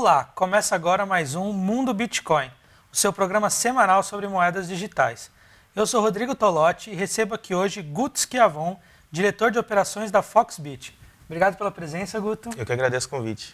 Olá, começa agora mais um Mundo Bitcoin, o seu programa semanal sobre moedas digitais. Eu sou Rodrigo Tolotti e recebo aqui hoje Guto Schiavon, diretor de operações da Foxbit. Obrigado pela presença, Guto. Eu que agradeço o convite.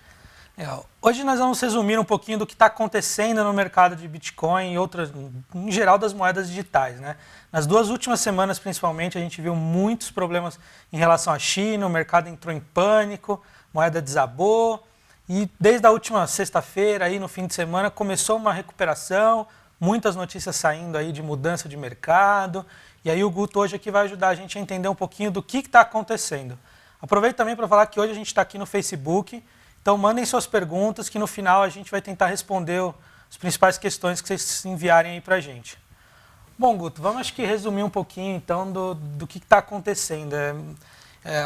Legal. Hoje nós vamos resumir um pouquinho do que está acontecendo no mercado de Bitcoin e outras, em geral, das moedas digitais, né? Nas duas últimas semanas, principalmente, a gente viu muitos problemas em relação à China, o mercado entrou em pânico, moeda desabou. E desde a última sexta-feira, aí no fim de semana, começou uma recuperação, muitas notícias saindo aí de mudança de mercado. E aí o Guto hoje aqui vai ajudar a gente a entender um pouquinho do que está acontecendo. Aproveito também para falar que hoje a gente está aqui no Facebook, então mandem suas perguntas que no final a gente vai tentar responder as principais questões que vocês enviarem aí para a gente. Bom, Guto, vamos acho que resumir um pouquinho então do que está acontecendo.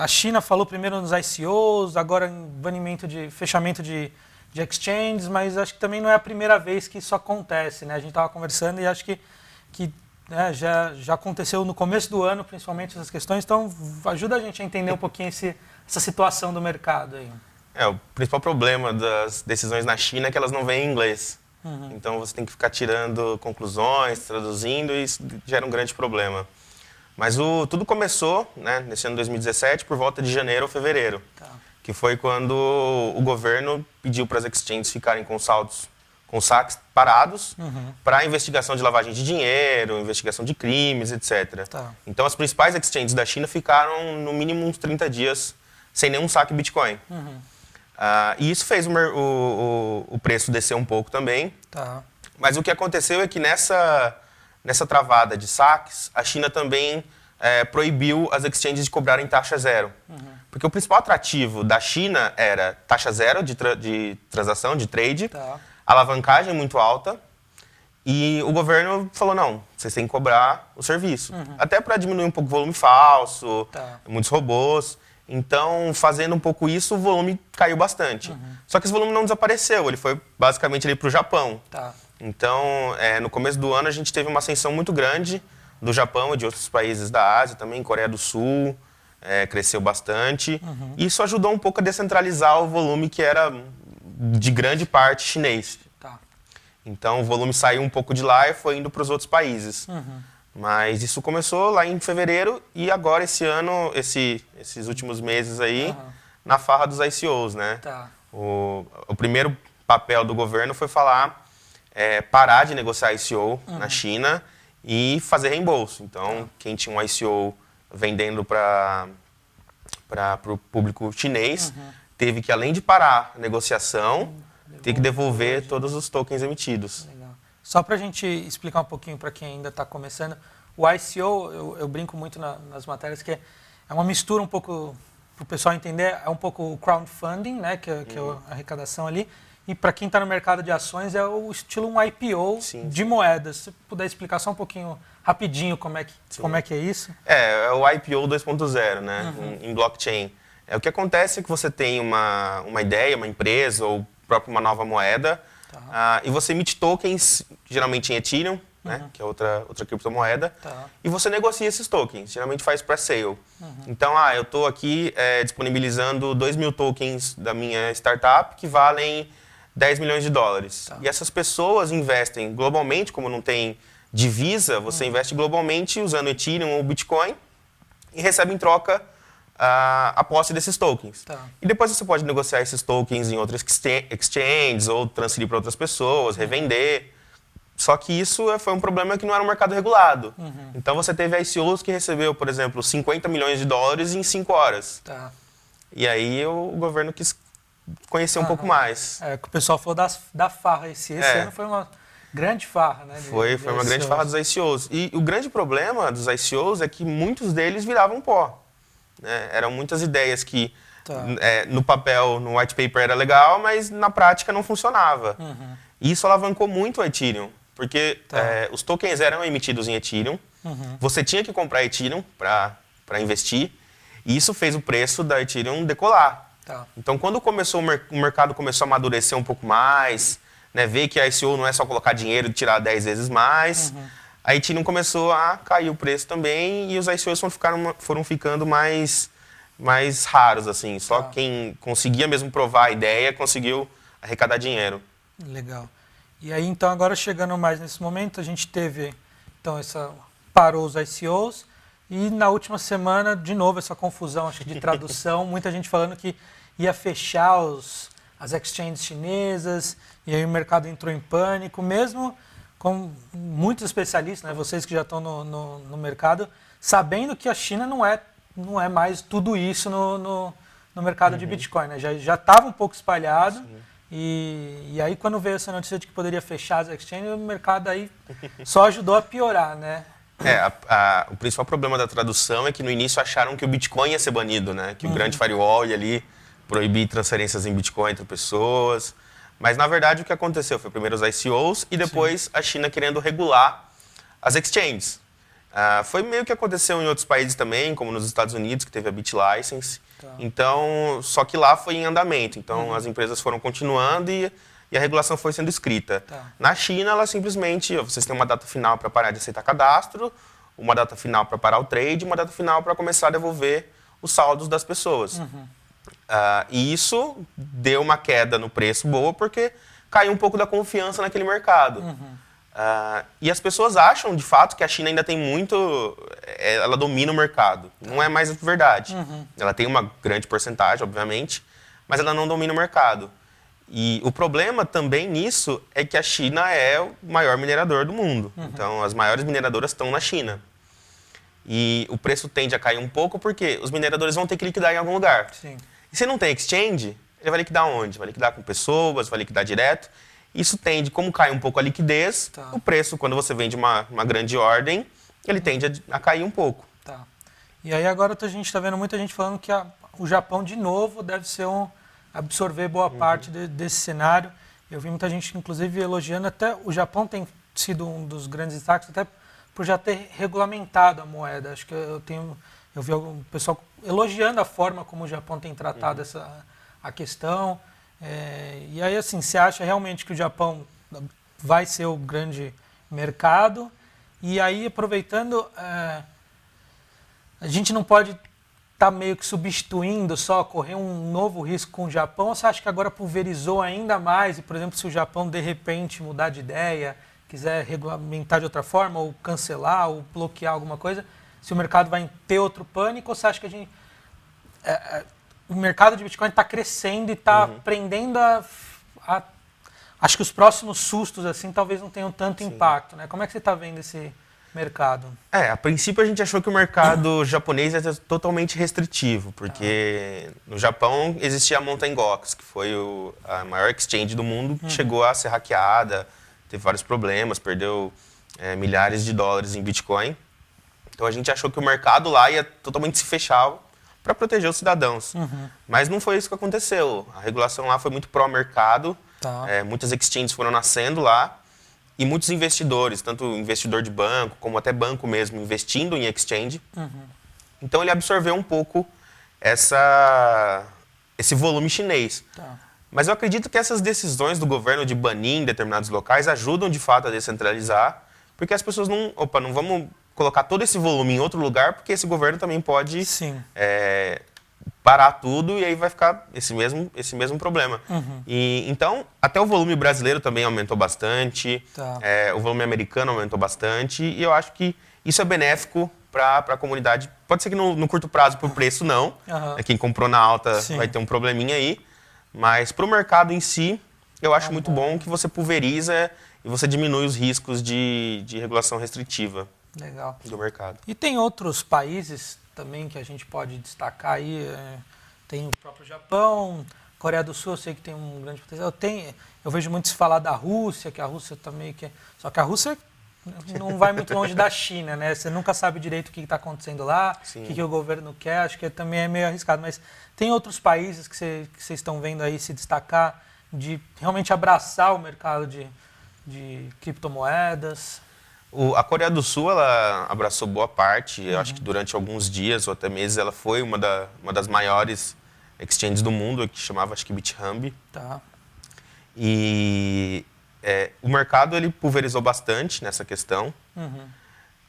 A China falou primeiro nos ICOs, agora em fechamento de exchanges, mas acho que também não é a primeira vez que isso acontece, né? A gente estava conversando e acho que né, já aconteceu no começo do ano, principalmente essas questões, então ajuda a gente a entender um pouquinho essa situação do mercado aí. O principal problema das decisões na China é que elas não vêm em inglês. Então você tem que ficar tirando conclusões, traduzindo, e isso gera um grande problema. Mas tudo começou, né, nesse ano de 2017, por volta de janeiro ou fevereiro, que foi quando o governo pediu para as exchanges ficarem com saques parados para investigação de lavagem de dinheiro, investigação de crimes, etc. Então as principais exchanges da China ficaram no mínimo uns 30 dias sem nenhum saque Bitcoin. E isso fez o preço descer um pouco também. Mas o que aconteceu é que nessa travada de saques, a China também proibiu as exchanges de cobrarem taxa zero. Porque o principal atrativo da China era taxa zero de transação, de trade, alavancagem muito alta, e o governo falou, não, vocês têm que cobrar o serviço. Até para diminuir um pouco o volume falso, muitos robôs. Então, fazendo um pouco isso, o volume caiu bastante. Só que esse volume não desapareceu, ele foi basicamente para o Japão. Então, no começo do ano, a gente teve uma ascensão muito grande do Japão e de outros países da Ásia, também Coreia do Sul, cresceu bastante. E isso ajudou um pouco a descentralizar o volume que era de grande parte chinês. Então, o volume saiu um pouco de lá e foi indo para os outros países. Mas isso começou lá em fevereiro e agora esse ano, esses últimos meses aí, na farra dos ICOs, né? O primeiro papel do governo foi parar de negociar ICO na China e fazer reembolso. Então, quem tinha um ICO vendendo para o público chinês, teve que, além de parar a negociação, ter que devolver todos os tokens emitidos. Só para a gente explicar um pouquinho para quem ainda está começando, o ICO, eu brinco muito nas matérias, que é uma mistura um pouco, para o pessoal entender, é um pouco o crowdfunding, né, que é a arrecadação ali, e para quem está no mercado de ações é o estilo um IPO de moedas. Se puder explicar só um pouquinho, rapidinho, como é que é isso? É o IPO 2.0, né, em blockchain. O que acontece é que você tem uma ideia, uma empresa ou próprio uma nova moeda, e você emite tokens, geralmente em Ethereum, né, que é outra criptomoeda, e você negocia esses tokens, geralmente faz pré-sale. Então, eu estou aqui disponibilizando 2.000 tokens da minha startup que valem 10 milhões de dólares. E essas pessoas investem globalmente, como não tem divisa, você investe globalmente usando Ethereum ou Bitcoin e recebe em troca a posse desses tokens. E depois você pode negociar esses tokens em outras exchanges ou transferir para outras pessoas, revender. Só que isso foi um problema que não era um mercado regulado. Então você teve ICOs que recebeu, por exemplo, 50 milhões de dólares em 5 horas. E aí o governo quis conhecer um pouco mais. O pessoal falou da farra. Esse ano foi uma grande farra, né? Foi uma grande farra dos ICOs. E o grande problema dos ICOs é que muitos deles viravam pó. Eram muitas ideias que no papel, no white paper era legal, mas na prática não funcionava. E isso alavancou muito o Ethereum, porque os tokens eram emitidos em Ethereum, você tinha que comprar Ethereum para investir, e isso fez o preço da Ethereum decolar. Então, quando o mercado começou a amadurecer um pouco mais, né, ver que a ICO não é só colocar dinheiro e tirar 10 vezes mais, a Ethereum começou a cair o preço também e os ICOs foram ficando mais raros, assim. Só quem conseguia mesmo provar a ideia conseguiu arrecadar dinheiro. Legal. E aí, então, agora chegando mais nesse momento, a gente teve, então, parou os ICOs e na última semana, de novo, essa confusão, acho que de tradução, muita gente falando que ia fechar as exchanges chinesas, e aí o mercado entrou em pânico, mesmo com muitos especialistas, né, vocês que já estão no mercado, sabendo que a China não é mais tudo isso no mercado de Bitcoin, né? Já estava um pouco espalhado. E aí, quando veio essa notícia de que poderia fechar as exchanges, o mercado aí só ajudou a piorar, né? O principal problema da tradução é que no início acharam que o Bitcoin ia ser banido, né? Que o grande firewall ia ali proibir transferências em Bitcoin entre pessoas. Mas, na verdade, o que aconteceu foi primeiro os ICOs e depois a China querendo regular as exchanges. Foi meio que aconteceu em outros países também, como nos Estados Unidos, que teve a BitLicense. Tá. Então, só que lá foi em andamento. Então, as empresas foram continuando e a regulação foi sendo escrita. Tá. Na China, ela simplesmente, vocês têm uma data final para parar de aceitar cadastro, uma data final para parar o trade, uma data final para começar a devolver os saldos das pessoas. E isso deu uma queda no preço boa, porque caiu um pouco da confiança naquele mercado. E as pessoas acham, de fato, que a China ainda tem muito... Ela domina o mercado. Não é mais verdade. Ela tem uma grande porcentagem, obviamente, mas ela não domina o mercado. E o problema também nisso é que a China é o maior minerador do mundo. Então, as maiores mineradoras estão na China. E o preço tende a cair um pouco porque os mineradores vão ter que liquidar em algum lugar. Sim. E se não tem exchange, ele vai liquidar onde? Vai liquidar com pessoas, vai liquidar direto. Isso tende, como cai um pouco a liquidez, o preço, quando você vende uma grande ordem, ele tende a cair um pouco. Tá. E aí agora a gente está vendo muita gente falando que o Japão, de novo, deve ser absorver boa parte desse cenário. Eu vi muita gente, inclusive, elogiando. Até o Japão tem sido um dos grandes destaques, até por já ter regulamentado a moeda. Acho que eu vi algum pessoal elogiando a forma como o Japão tem tratado a questão. E aí, assim, você acha realmente que o Japão vai ser o grande mercado? E aí, aproveitando, a gente não pode estar meio que substituindo só, correr um novo risco com o Japão? Ou você acha que agora pulverizou ainda mais? E, por exemplo, se o Japão, de repente, mudar de ideia, quiser regulamentar de outra forma, ou cancelar, ou bloquear alguma coisa, se o mercado vai ter outro pânico? Ou você acha que o mercado de Bitcoin está crescendo e está aprendendo acho que os próximos sustos assim talvez não tenham tanto impacto, né? Como é que você está vendo esse mercado? A princípio a gente achou que o mercado japonês ia ser totalmente restritivo, porque no Japão existia a Mt. Gox, que foi a maior exchange do mundo, que chegou a ser hackeada, teve vários problemas, perdeu milhares de dólares em Bitcoin. Então a gente achou que o mercado lá ia totalmente se fechar para proteger os cidadãos. Mas não foi isso que aconteceu. A regulação lá foi muito pró-mercado, muitas exchanges foram nascendo lá, e muitos investidores, tanto investidor de banco, como até banco mesmo, investindo em exchange. Então ele absorveu um pouco esse volume chinês. Mas eu acredito que essas decisões do governo de banir em determinados locais ajudam de fato a descentralizar, porque as pessoas não vamos colocar todo esse volume em outro lugar, porque esse governo também pode parar tudo e aí vai ficar esse mesmo problema. E, então, até o volume brasileiro também aumentou bastante, o volume americano aumentou bastante, e eu acho que isso é benéfico para a comunidade. Pode ser que no curto prazo, por preço, não. Quem comprou na alta vai ter um probleminha aí, mas para o mercado em si, eu acho muito bom que você pulveriza e você diminui os riscos de regulação restritiva. Legal. Do mercado. E tem outros países também que a gente pode destacar aí, tem o próprio Japão, Coreia do Sul, eu sei que tem um grande potencial. Eu vejo muito se falar da Rússia, que a Rússia também... Só que a Rússia não vai muito longe da China, né? Você nunca sabe direito o que está acontecendo lá, o que o governo quer, acho que também é meio arriscado. Mas tem outros países que vocês estão vendo aí se destacar, de realmente abraçar o mercado de criptomoedas? A Coreia do Sul, ela abraçou boa parte. Eu acho que durante alguns dias ou até meses ela foi uma das maiores exchanges do mundo, que chamava, acho que, BitHub. E o mercado ele pulverizou bastante nessa questão.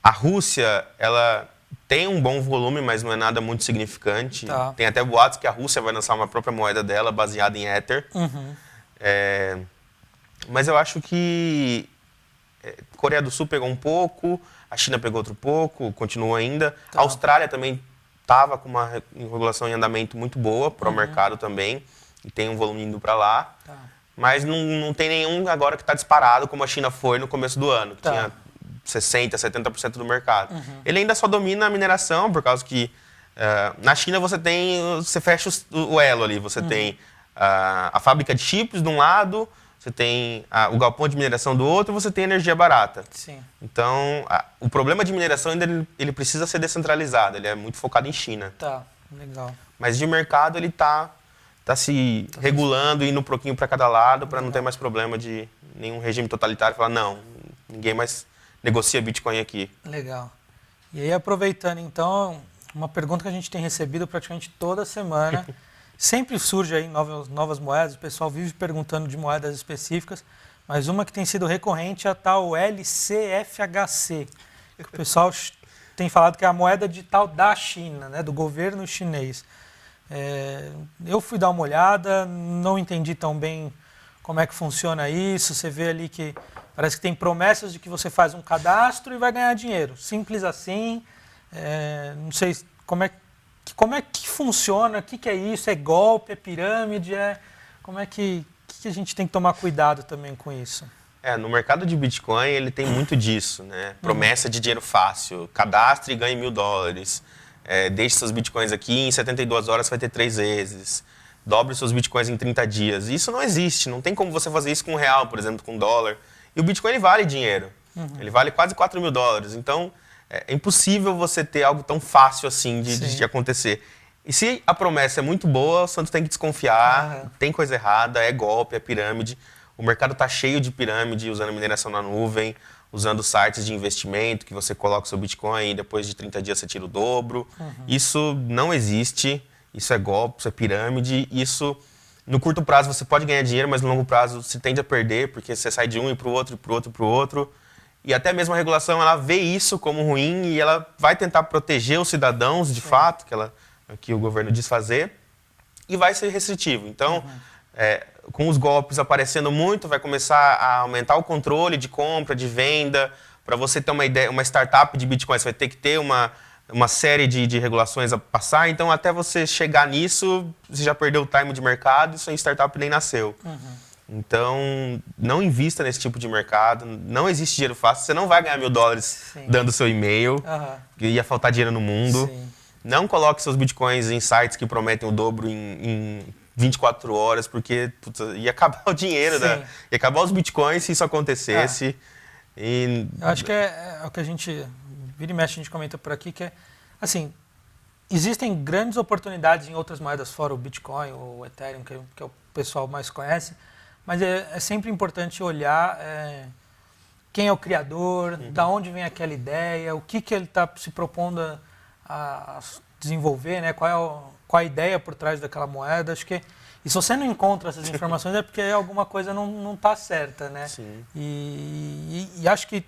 A Rússia, ela tem um bom volume, mas não é nada muito significante. Tem até boatos que a Rússia vai lançar uma própria moeda dela, baseada em Ether. Mas eu acho que Coreia do Sul pegou um pouco, a China pegou outro pouco, continua ainda. A Austrália também estava com uma regulação em andamento muito boa para o mercado também, e tem um volume indo para lá. Mas não tem nenhum agora que está disparado como a China foi no começo do ano, que tinha 60%, 70% do mercado. Ele ainda só domina a mineração, por causa que na China você fecha o elo ali, você tem a fábrica de chips de um lado, você tem o galpão de mineração do outro, e você tem energia barata. Sim. Então, o problema de mineração ainda ele precisa ser descentralizado, ele é muito focado em China. Tá, legal. Mas de mercado ele está se regulando, indo um pouquinho para cada lado, para não ter mais problema de nenhum regime totalitário falar, não, ninguém mais negocia Bitcoin aqui. Legal. E aí, aproveitando, então, uma pergunta que a gente tem recebido praticamente toda semana, sempre surge aí novas moedas, o pessoal vive perguntando de moedas específicas, mas uma que tem sido recorrente é a tal LCFHC, que o pessoal tem falado que é a moeda digital da China, né, do governo chinês. Eu fui dar uma olhada, não entendi tão bem como é que funciona isso. Você vê ali que parece que tem promessas de que você faz um cadastro e vai ganhar dinheiro. Simples assim. Não sei como é que funciona, o que é isso, é golpe, é pirâmide, como é que a gente tem que tomar cuidado também com isso? No mercado de Bitcoin ele tem muito disso, né? Promessa de dinheiro fácil, cadastre e ganhe $1.000. Deixe seus bitcoins aqui, em 72 horas você vai ter 3 vezes. Dobre seus bitcoins em 30 dias. Isso não existe, não tem como você fazer isso com R$1, por exemplo, com dólar. E o Bitcoin ele vale dinheiro, ele vale quase $4.000. Então, é impossível você ter algo tão fácil assim de acontecer. E se a promessa é muito boa, o Santos tem que desconfiar, tem coisa errada, é golpe, é pirâmide. O mercado está cheio de pirâmide, usando mineração na nuvem, usando sites de investimento, que você coloca o seu Bitcoin e depois de 30 dias você tira o dobro. Isso não existe, isso é golpe, isso é pirâmide. Isso, no curto prazo, você pode ganhar dinheiro, mas no longo prazo você tende a perder, porque você sai de um e para o outro, e para o outro, e para o outro. E até mesmo a regulação, ela vê isso como ruim e ela vai tentar proteger os cidadãos, de fato, que o governo diz fazer, e vai ser restritivo. Então, com os golpes aparecendo muito, vai começar a aumentar o controle de compra, de venda. Para você ter uma ideia, uma startup de Bitcoin, você vai ter que ter uma série de regulações a passar. Então, até você chegar nisso, você já perdeu o time de mercado e sua startup nem nasceu. Então, não invista nesse tipo de mercado. Não existe dinheiro fácil. Você não vai ganhar $1.000 dando seu e-mail. Ia faltar dinheiro no mundo. Não coloque seus Bitcoins em sites que prometem o dobro em 24 horas, porque ia acabar o dinheiro, ia acabar os Bitcoins se isso acontecesse. Eu acho que é o que a gente, vira e mexe, a gente comenta por aqui, que é, assim, existem grandes oportunidades em outras moedas fora o Bitcoin, o Ethereum, que o pessoal mais conhece, mas é sempre importante olhar quem é o criador, da onde vem aquela ideia, o que ele está se propondo a desenvolver, né? Qual a ideia por trás daquela moeda. Acho que, e se você não encontra essas informações é porque alguma coisa não está certa, né? E acho que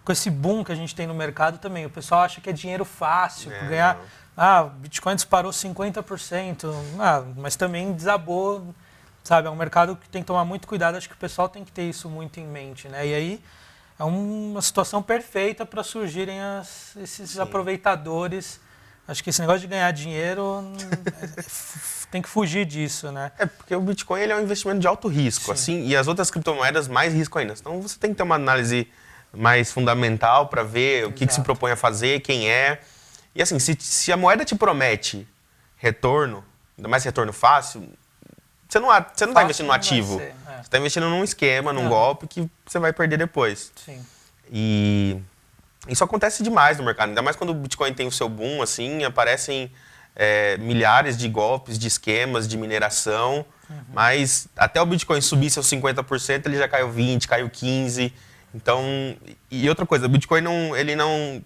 com esse boom que a gente tem no mercado também, o pessoal acha que é dinheiro fácil, ganhar... o Bitcoin disparou 50%, mas também desabou, sabe? É um mercado que tem que tomar muito cuidado, acho que o pessoal tem que ter isso muito em mente, né? E aí é uma situação perfeita para surgirem esses aproveitadores. Acho que esse negócio de ganhar dinheiro tem que fugir disso, né? Porque o Bitcoin ele é um investimento de alto risco, assim, e as outras criptomoedas mais risco ainda. Então você tem que ter uma análise mais fundamental para ver o que se propõe a fazer, quem é. E assim, se a moeda te promete retorno, ainda mais retorno fácil, você não está investindo no ativo. Você está investindo num esquema, num golpe que você vai perder depois. E isso acontece demais no mercado, ainda mais quando o Bitcoin tem o seu boom, assim, aparecem milhares de golpes, de esquemas, de mineração, mas até o Bitcoin subir seus 50%, ele já caiu 20%, caiu 15%. Então, e outra coisa, o Bitcoin ele não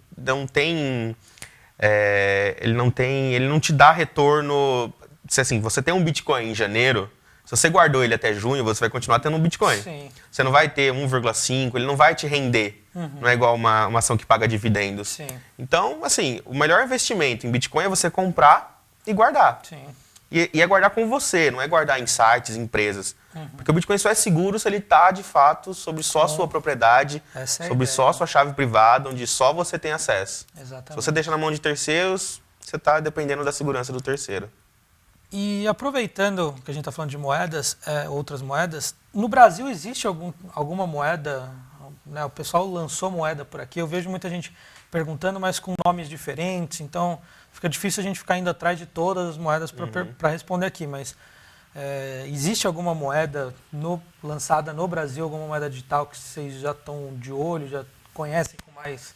te dá retorno. Se assim, você tem um Bitcoin em janeiro, se você guardou ele até junho, você vai continuar tendo um Bitcoin. Você não vai ter 1,5, ele não vai te render. Não é igual uma ação que paga dividendos. Então, assim, o melhor investimento em Bitcoin é você comprar e guardar. E é guardar com você, não é guardar em sites, em empresas. Porque o Bitcoin só é seguro se ele está, de fato, sobre só a sua propriedade, Essa é a sobre ideia, só a sua chave privada, onde só você tem acesso. Exatamente. Se você deixa na mão de terceiros, você está dependendo da segurança do terceiro. E aproveitando que a gente está falando de moedas, outras moedas, no Brasil existe alguma moeda, né, o pessoal lançou moeda por aqui, eu vejo muita gente perguntando, mas com nomes diferentes, então fica difícil a gente ficar indo atrás de todas as moedas para responder aqui, mas existe alguma moeda lançada no Brasil, alguma moeda digital que vocês já estão de olho, já conhecem com mais,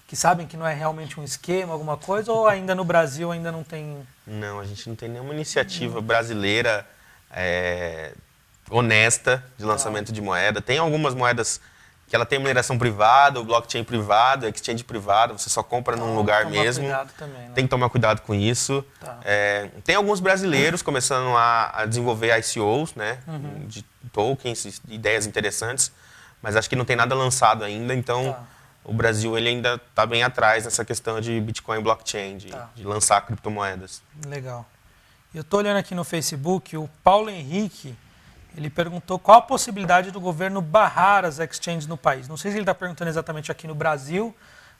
que sabem que não é realmente um esquema, alguma coisa, ou ainda no Brasil ainda não tem... Não, a gente não tem nenhuma iniciativa brasileira honesta de lançamento de moeda. Tem algumas moedas que ela tem mineração privada, o blockchain privado, exchange privado, você só compra num lugar mesmo. Também, né? Tem que tomar cuidado com isso. Tá. Tem alguns brasileiros começando a desenvolver ICOs, né, de tokens, ideias interessantes, mas acho que não tem nada lançado ainda, então o Brasil ele ainda está bem atrás nessa questão de Bitcoin e blockchain, de lançar criptomoedas. Legal. Eu estou olhando aqui no Facebook, o Paulo Henrique, ele perguntou qual a possibilidade do governo barrar as exchanges no país. Não sei se ele está perguntando exatamente aqui no Brasil,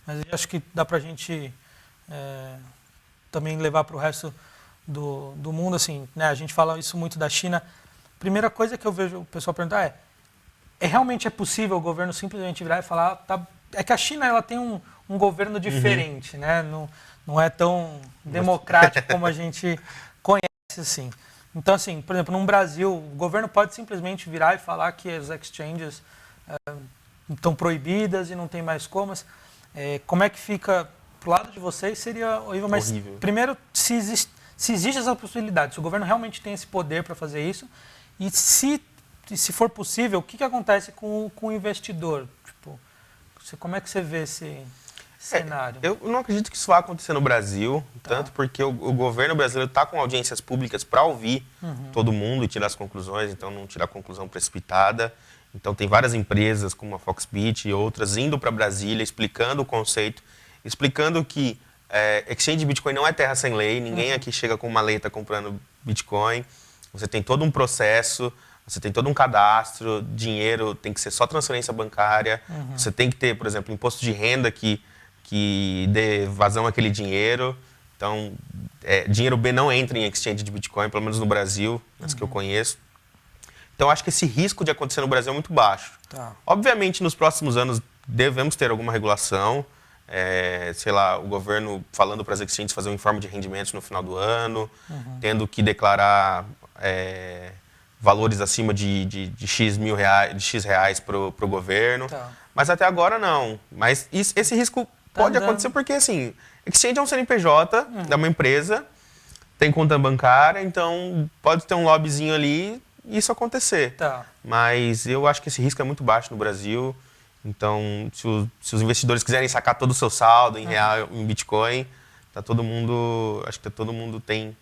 mas eu acho que dá para a gente também levar para o resto do mundo. Assim, né? A gente fala isso muito da China. Primeira coisa que eu vejo o pessoal perguntar realmente é possível o governo simplesmente virar e falar... É que a China ela tem um governo diferente, né? Não é tão democrático como a gente conhece, assim. Então, assim, por exemplo, no Brasil, o governo pode simplesmente virar e falar que as exchanges estão proibidas e não tem mais como. Como é que fica pro lado de vocês? Seria horrível, mas horrível. Primeiro, se existe essa possibilidade, se o governo realmente tem esse poder para fazer isso, e se for possível, o que acontece com o investidor? Tipo, como é que você vê esse cenário? Eu não acredito que isso vá acontecer no Brasil, tanto porque o governo brasileiro está com audiências públicas para ouvir todo mundo e tirar as conclusões, então não tirar conclusão precipitada. Então tem várias empresas, como a Foxbit e outras, indo para Brasília, explicando o conceito, explicando que exchange de Bitcoin não é terra sem lei, ninguém aqui chega com maleta comprando Bitcoin. Você tem todo um processo, você tem todo um cadastro, dinheiro tem que ser só transferência bancária, você tem que ter, por exemplo, imposto de renda que dê vazão àquele dinheiro. Então, dinheiro B não entra em exchange de Bitcoin, pelo menos no Brasil, as que eu conheço. Então, acho que esse risco de acontecer no Brasil é muito baixo. Tá. Obviamente, nos próximos anos, devemos ter alguma regulação. Sei lá, o governo falando para as exchanges fazer um informe de rendimentos no final do ano, tendo que declarar valores acima de X mil reais, de X reais para o governo. Tá. Mas até agora, não. Mas esse risco pode acontecer porque, assim, exchange é um CNPJ de uma empresa, tem conta bancária, então pode ter um lobbyzinho ali e isso acontecer. Tá. Mas eu acho que esse risco é muito baixo no Brasil. Então, se os investidores quiserem sacar todo o seu saldo em real, em Bitcoin, acho que todo mundo tem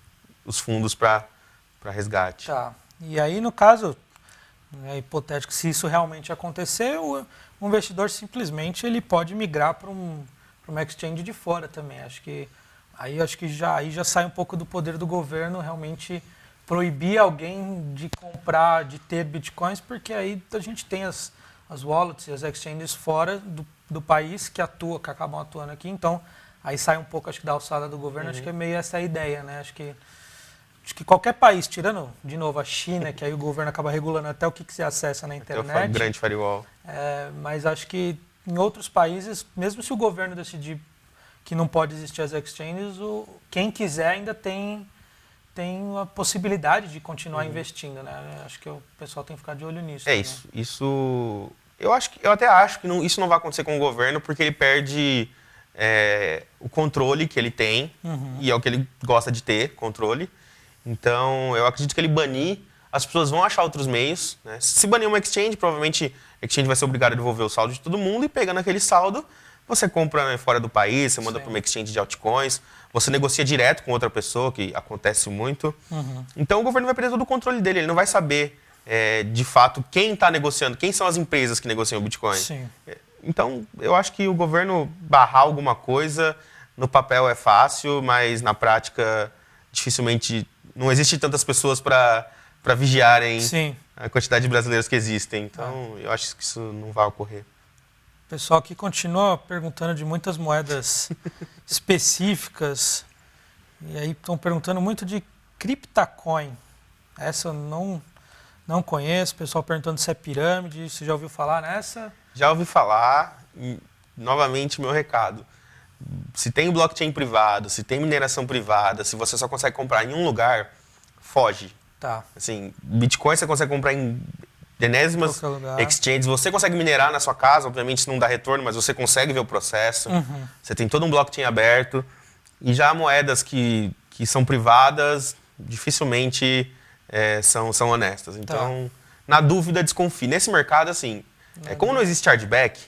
os fundos para resgate. Tá. E aí, no caso, é hipotético, se isso realmente acontecer, o investidor simplesmente ele pode migrar para uma exchange de fora também. Acho que já sai um pouco do poder do governo realmente proibir alguém de comprar, de ter bitcoins, porque aí a gente tem as wallets e as exchanges fora do país que acabam atuando aqui. Então, aí sai um pouco, acho que, da alçada do governo. Acho que é meio essa a ideia, né? Acho que qualquer país, tirando, de novo, a China, que aí o governo acaba regulando até o que você acessa na internet. Até o grande firewall. Mas acho que em outros países, mesmo se o governo decidir que não pode existir as exchanges, quem quiser ainda tem a possibilidade de continuar investindo, né? Acho que o pessoal tem que ficar de olho nisso. Isso. Eu até acho que isso não vai acontecer com o governo, porque ele perde o controle que ele tem, e é o que ele gosta de ter, controle. Então, eu acredito que ele banir, as pessoas vão achar outros meios, né? Se banir uma exchange, provavelmente a exchange vai ser obrigada a devolver o saldo de todo mundo, e pegando aquele saldo, você compra fora do país, você manda para uma exchange de altcoins, você negocia direto com outra pessoa, que acontece muito. Então, o governo vai perder todo o controle dele, ele não vai saber, de fato, quem está negociando, quem são as empresas que negociam o Bitcoin. Sim. Então, eu acho que o governo barrar alguma coisa, no papel é fácil, mas na prática dificilmente não existe tantas pessoas para vigiarem Sim. a quantidade de brasileiros que existem. Então, eu acho que isso não vai ocorrer. O pessoal aqui continua perguntando de muitas moedas específicas. E aí estão perguntando muito de CryptaCoin. Essa eu não conheço. O pessoal perguntando se é pirâmide. Você já ouviu falar nessa? Já ouvi falar, e novamente meu recado. Se tem blockchain privado, se tem mineração privada, se você só consegue comprar em um lugar, foge. Tá. Assim, Bitcoin você consegue comprar em denésimas Qualquer lugar. exchanges. Você consegue minerar na sua casa, obviamente isso não dá retorno, mas você consegue ver o processo. Você tem todo um blockchain aberto. E já moedas que são privadas, dificilmente são honestas. Então, na dúvida, desconfie. Nesse mercado, assim, como não existe chargeback,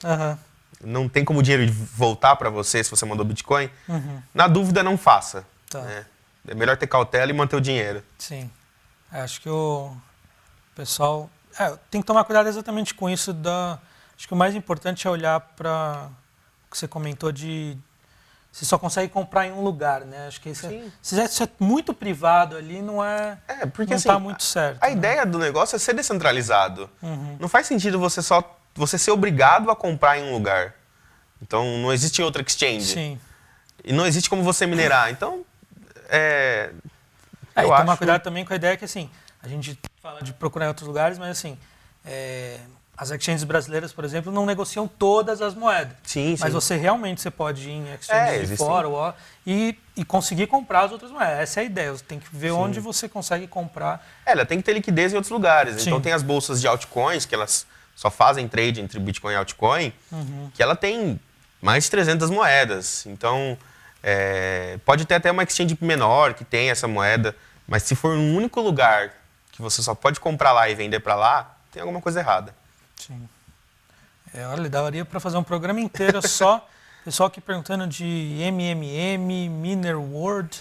não tem como o dinheiro voltar para você se você mandou Bitcoin, na dúvida, não faça. Tá. Né? É melhor ter cautela e manter o dinheiro. Sim. Acho que o pessoal tem que tomar cuidado exatamente com isso. Acho que o mais importante é olhar para o que você comentou de você só consegue comprar em um lugar, né? Acho que isso é muito privado ali, não porque não assim, tá muito certo. A ideia do negócio é ser descentralizado. Não faz sentido você ser obrigado a comprar em um lugar. Então, não existe outra exchange. Sim. E não existe como você minerar. Então, E tomar cuidado também com a ideia que, assim, a gente fala de procurar em outros lugares, mas, assim, as exchanges brasileiras, por exemplo, não negociam todas as moedas. Sim, mas você realmente pode ir em exchanges de fora e conseguir comprar as outras moedas. Essa é a ideia. Você tem que ver onde você consegue comprar. Ela tem que ter liquidez em outros lugares. Sim. Então, tem as bolsas de altcoins, que elas só fazem trade entre Bitcoin e altcoin, que ela tem mais de 300 moedas. Então, pode ter até uma exchange menor que tem essa moeda, mas se for um único lugar que você só pode comprar lá e vender para lá, tem alguma coisa errada. Sim. Olha, daria para fazer um programa inteiro só. Pessoal aqui perguntando de MMM, Miner World.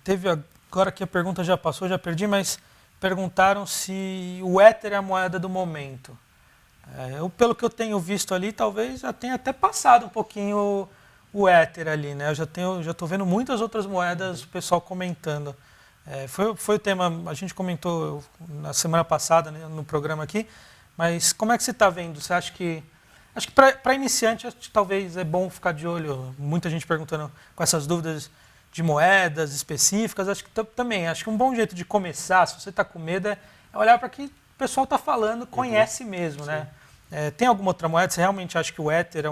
Teve agora que a pergunta já passou, já perdi, mas perguntaram se o Ether é a moeda do momento. Pelo que eu tenho visto ali, talvez já tenha até passado um pouquinho o Ether ali, né? Eu já estou vendo muitas outras moedas, o pessoal comentando. Foi o tema, a gente comentou na semana passada, né, no programa aqui, mas como é que você está vendo? Você acha que... Acho que para iniciante, acho que talvez é bom ficar de olho, muita gente perguntando com essas dúvidas de moedas específicas, acho que também, acho que um bom jeito de começar, se você está com medo, é olhar para que o pessoal está falando, conhece mesmo, né? Tem alguma outra moeda? Você realmente acha que o Ether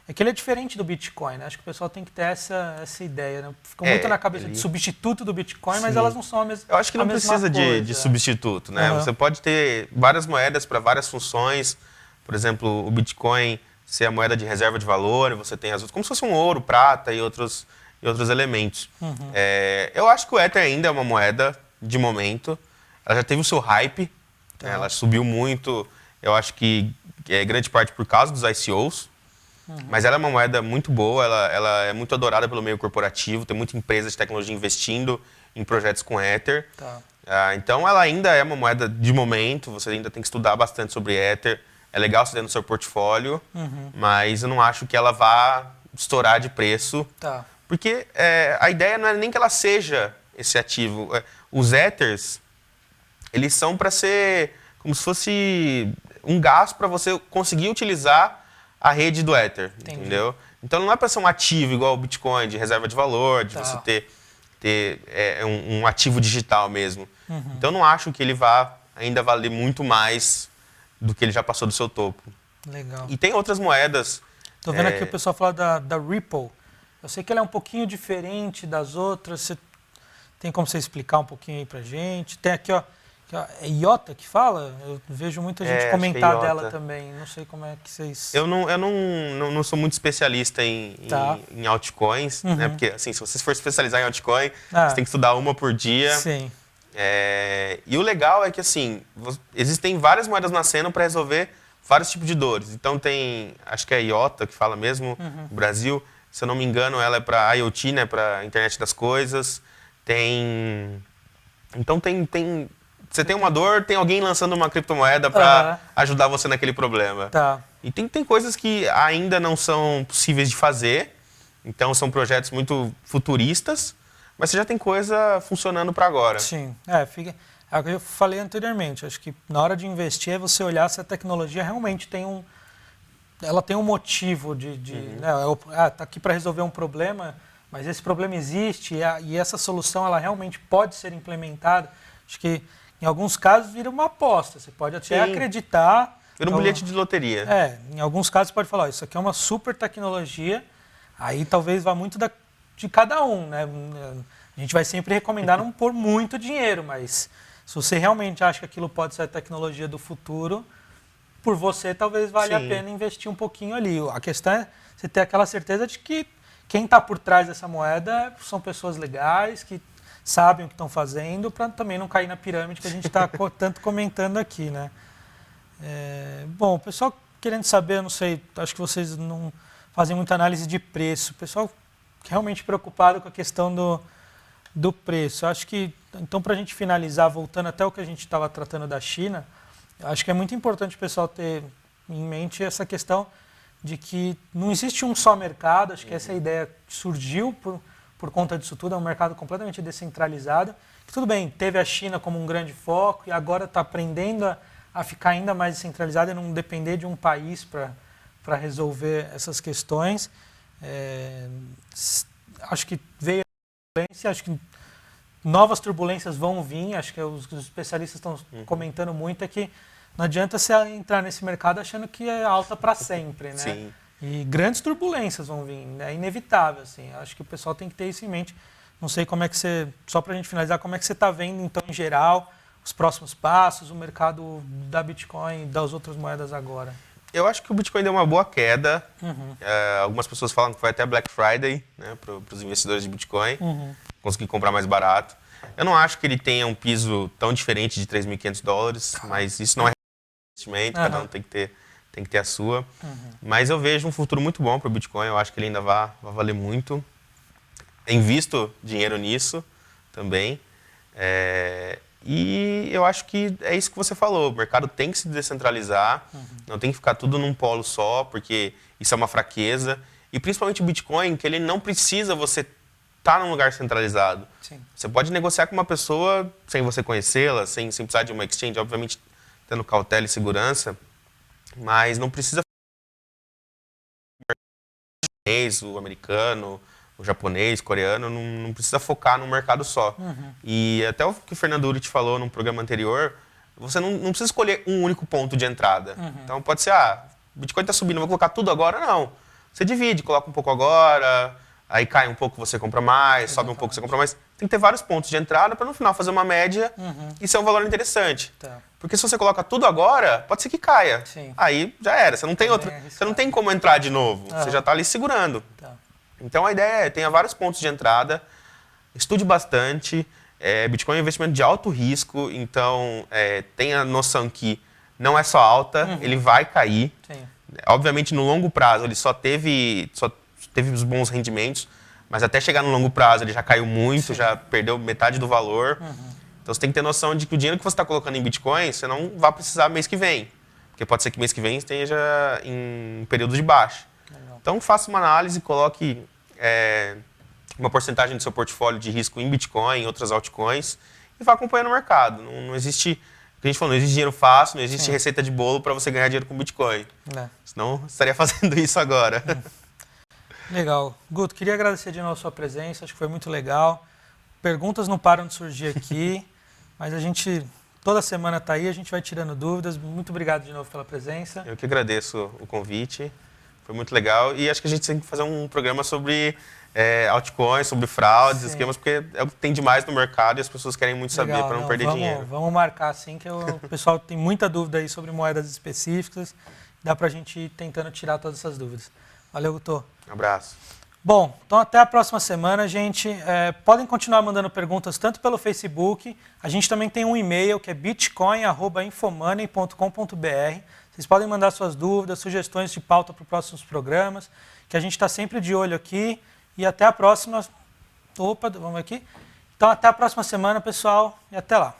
é que ele é diferente do Bitcoin, né? Acho que o pessoal tem que ter essa ideia, né? Ficou muito na cabeça de substituto do Bitcoin, mas elas não são a mesma coisa. Eu acho que não precisa de substituto, né? Você pode ter várias moedas para várias funções. Por exemplo, o Bitcoin ser a moeda de reserva de valor, você tem as outras, como se fosse um ouro, prata e outros elementos. Eu acho que o Ether ainda é uma moeda de momento. Ela já teve o seu hype, ela subiu muito, eu acho que grande parte por causa dos ICOs. Mas ela é uma moeda muito boa, ela é muito adorada pelo meio corporativo, tem muita empresa de tecnologia investindo em projetos com Ether. Então ela ainda é uma moeda de momento, você ainda tem que estudar bastante sobre Ether. É legal você ter no seu portfólio, mas eu não acho que ela vá estourar de preço. Porque a ideia não é nem que ela seja esse ativo. Os Ethers, eles são para ser como se fosse um gasto para você conseguir utilizar a rede do Ether, entendeu? Então não é para ser um ativo igual o Bitcoin, de reserva de valor, de você ter um ativo digital mesmo. Então não acho que ele vá ainda valer muito mais do que ele já passou do seu topo. Legal. E tem outras moedas. Tô vendo aqui o pessoal falar da Ripple. Eu sei que ela é um pouquinho diferente das outras. Tem como você explicar um pouquinho aí pra gente? Tem aqui, ó. É IOTA que fala? Eu vejo muita gente comentar dela também. Não sei como é que vocês... Eu não sou muito especialista em altcoins, né? Porque, assim, se você for especializar em altcoin, você tem que estudar uma por dia. Sim. E o legal é que, assim, existem várias moedas nascendo para resolver vários tipos de dores. Então tem, acho que é a IOTA que fala mesmo, no Brasil. Se eu não me engano, ela é para IoT, né? Para internet das coisas. Então tem... Você tem uma dor, tem alguém lançando uma criptomoeda para ajudar você naquele problema. E tem coisas que ainda não são possíveis de fazer, então são projetos muito futuristas, mas você já tem coisa funcionando para agora. Sim, é o que eu falei anteriormente. Acho que na hora de investir é você olhar se a tecnologia realmente ela tem um motivo né, tá aqui para resolver um problema, mas esse problema existe e essa solução ela realmente pode ser implementada. Acho que em alguns casos vira uma aposta. Você pode até acreditar. Vira um bilhete de loteria. Em alguns casos você pode falar, isso aqui é uma super tecnologia, aí talvez vá muito de cada um, né? A gente vai sempre recomendar não pôr muito dinheiro, mas se você realmente acha que aquilo pode ser a tecnologia do futuro, por você talvez valha a pena investir um pouquinho ali. A questão é você ter aquela certeza de que quem está por trás dessa moeda são pessoas legais, que sabem o que estão fazendo, para também não cair na pirâmide que a gente está tanto comentando aqui, né? Bom, o pessoal querendo saber, eu não sei, acho que vocês não fazem muita análise de preço. O pessoal realmente preocupado com a questão do preço. Acho que, então, para a gente finalizar, voltando até o que a gente estava tratando da China, acho que é muito importante o pessoal ter em mente essa questão de que não existe um só mercado. Acho que essa ideia surgiu por conta disso tudo, é um mercado completamente descentralizado. Que, tudo bem, teve a China como um grande foco e agora está aprendendo a ficar ainda mais descentralizado e não depender de um país para resolver essas questões. Acho que veio a turbulência, acho que novas turbulências vão vir, acho que os especialistas estão comentando muito, é que não adianta você entrar nesse mercado achando que é alta para sempre, né? Sim. E grandes turbulências vão vir, é inevitável, assim. Acho que o pessoal tem que ter isso em mente. Não sei como é que você, só para a gente finalizar, como é que você está vendo, então, em geral, os próximos passos, o mercado da Bitcoin e das outras moedas agora? Eu acho que o Bitcoin deu uma boa queda. Algumas pessoas falam que foi até Black Friday, né, para os investidores de Bitcoin, conseguir comprar mais barato. Eu não acho que ele tenha um piso tão diferente de $3.500, mas isso não é investimento, cada um tem que ter a sua. Mas eu vejo um futuro muito bom para o Bitcoin, eu acho que ele ainda vai valer muito. Invisto dinheiro nisso também. E eu acho que é isso que você falou, o mercado tem que se descentralizar, não tem que ficar tudo num polo só, porque isso é uma fraqueza. E principalmente o Bitcoin, que ele não precisa você estar num lugar centralizado. Sim. Você pode negociar com uma pessoa sem você conhecê-la, sem precisar de uma exchange, obviamente tendo cautela e segurança, mas não precisa o americano, o japonês, o coreano, não precisa focar num mercado só. E até o que o Fernando Urich falou num programa anterior, você não precisa escolher um único ponto de entrada. Então pode ser, o Bitcoin está subindo, vou colocar tudo agora? Não. Você divide, coloca um pouco agora, aí cai um pouco, você compra mais, sobe um pouco, você compra mais. Tem que ter vários pontos de entrada para no final fazer uma média e ser um valor interessante. Tá. Porque se você coloca tudo agora, pode ser que caia. Sim. Aí já era, você não tem você não tem como entrar de novo, você já está ali segurando. Tá. Então a ideia é, tenha vários pontos de entrada, estude bastante, Bitcoin é um investimento de alto risco, então tenha noção que não é só alta, ele vai cair. Sim. Obviamente no longo prazo ele só teve os bons rendimentos, mas até chegar no longo prazo ele já caiu muito, já perdeu metade do valor. Então você tem que ter noção de que o dinheiro que você está colocando em Bitcoin, você não vai precisar mês que vem, porque pode ser que mês que vem esteja em período de baixa. Legal. Então faça uma análise, coloque uma porcentagem do seu portfólio de risco em Bitcoin, em outras altcoins, e vá acompanhando o mercado. Não existe, o que a gente falou, não existe dinheiro fácil, não existe receita de bolo para você ganhar dinheiro com Bitcoin. Senão eu estaria fazendo isso agora. Legal. Guto, queria agradecer de novo a sua presença, acho que foi muito legal. Perguntas não param de surgir aqui, mas a gente toda semana está aí, a gente vai tirando dúvidas. Muito obrigado de novo pela presença. Eu que agradeço o convite. Foi muito legal e acho que a gente tem que fazer um programa sobre altcoins, sobre fraudes, esquemas, porque é o que tem demais no mercado e as pessoas querem muito saber para não perder dinheiro. Vamos marcar assim, que o pessoal tem muita dúvida aí sobre moedas específicas. Dá para a gente ir tentando tirar todas essas dúvidas. Valeu, Guto. Um abraço. Bom, então até a próxima semana, gente. Podem continuar mandando perguntas tanto pelo Facebook. A gente também tem um e-mail que é bitcoin@infomoney.com.br. Vocês podem mandar suas dúvidas, sugestões de pauta para os próximos programas, que a gente está sempre de olho aqui. E até a próxima. Opa, vamos aqui. Então até a próxima semana, pessoal, e até lá.